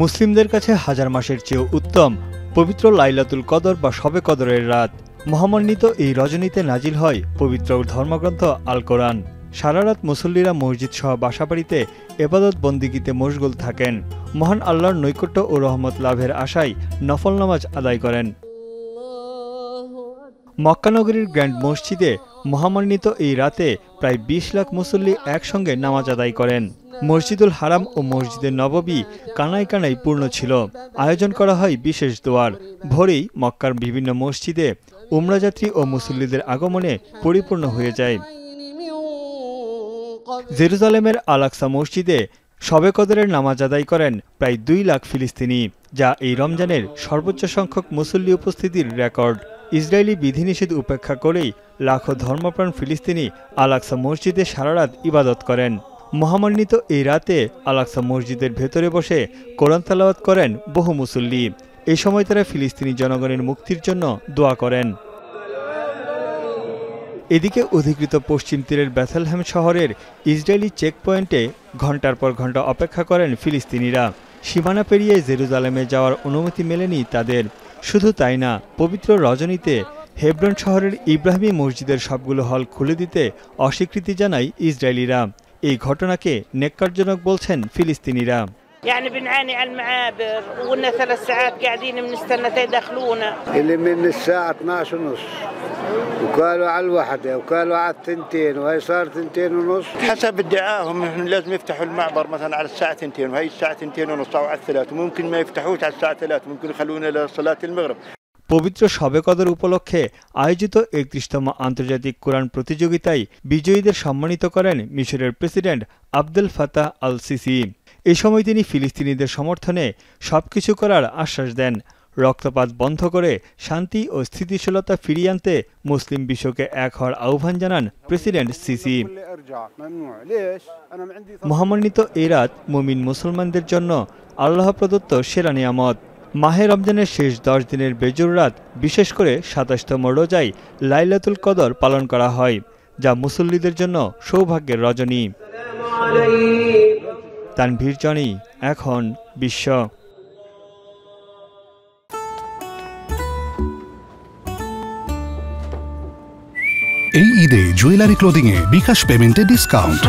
মুসলিমদের কাছে হাজার মাসের চেয়েও উত্তম পবিত্র লাইলাতুল কদর বা শবে কদরের রাত। মহামান্বিত এই রজনীতে নাজিল হয় পবিত্র ধর্মগ্রন্থ আল কোরআন। সারা রাত মুসল্লিরা মসজিদ সহ বাসাবাড়িতে ইবাদত বন্দিগিতে মশগুল থাকেন। মহান আল্লাহর নৈকট্য ও রহমত লাভের আশায় নফল নামাজ আদায় করেন। মক্কা নগরীর গ্র্যান্ড মসজিদে মহামান্বিত এই রাতে প্রায় ২০ লাখ মুসল্লি একসঙ্গে নামাজ আদায় করেন। মসজিদুল হারাম ও মসজিদে নববী কানায় কানায় পূর্ণ ছিল। আয়োজন করা হয় বিশেষ দোয়ার। ভোরেই মক্কার বিভিন্ন মসজিদে উমরাযাত্রী ও মুসল্লিদের আগমনে পরিপূর্ণ হয়ে যায়। জেরুজালেমের আল আকসা মসজিদে শবে কদরের নামাজ আদায় করেন প্রায় ২ লাখ ফিলিস্তিনি, যা এই রমজানের সর্বোচ্চ সংখ্যক মুসল্লি উপস্থিতির রেকর্ড। ইসরায়েলি বিধিনিষেধ উপেক্ষা করেই লাখো ধর্মপ্রাণ ফিলিস্তিনি আল আকসা মসজিদে সারারাত ইবাদত করেন। মহামান্বিত এই রাতে আল আকসা মসজিদের ভেতরে বসে কোরআন তেলাওয়াত করেন বহু মুসল্লি। এই সময় তারা ফিলিস্তিনি জনগণের মুক্তির জন্য দোয়া করেন। এদিকে অধিকৃত পশ্চিম তীরের বেথলহেম শহরের ইসরায়েলি চেকপয়েন্টে ঘণ্টার পর ঘণ্টা অপেক্ষা করেন ফিলিস্তিনিরা। সীমানা পেরিয়ে জেরুজালেমে যাওয়ার অনুমতি মেলেনি তাদের। শুধু তাই না, পবিত্র রজনীতে হেব্রন শহরের ইব্রাহিমী মসজিদের সবগুলো হল খুলে দিতে অস্বীকৃতি জানায় ইসরায়েলিরা। এই ঘটনাকে নেক্কারজনক বলছেন ফিলিস্তিনিরা। يعني بنعاني على المعابر وقلنا 3 ساعات قاعدين بنستنى تيدخلونا. اللي من الساعة 12:30 وقالوا على 1 وقالوا على 2 وهي صار 2:30. حسب ادعائهم إنه لازم يفتحوا المعبر مثلا على الساعة 2 وهي الساعة 2:30 أو على 3 وممكن ما يفتحوش على الساعة 3 ممكن يخلونا لصلاة المغرب. পবিত্র শবে কদর উপলক্ষে আয়োজিত ৩১তম আন্তর্জাতিক কোরআন প্রতিযোগিতায় বিজয়ীদের সম্মানিত করেন মিশরের president Abdel Fattah al Sisi. এ সময় তিনি ফিলিস্তিনিদের সমর্থনে সবকিছু করার আশ্বাস দেন। রক্তপাত বন্ধ করে শান্তি ও স্থিতিশীলতা ফিরিয়ে আনতে মুসলিম বিশ্বকে এক হওয়ার আহ্বান জানান প্রেসিডেন্ট সিসি। মহামান্বিত এই রাত মুমিন মুসলমানদের জন্য আল্লাহ প্রদত্ত সেরা নিয়ামত। মাহে রমজানের শেষ ১০ দিনের বেজুর রাত, বিশেষ করে ২৭তম রোজায় লাইলাতুল কদর পালন করা হয়, যা মুসল্লিদের জন্য সৌভাগ্যের রজনী। তানভীর জনি, এখন বিশ্ব। এই ঈদে জুয়েলারি ক্লোদিং এ বিকাশ পেমেন্টে ডিসকাউন্ট।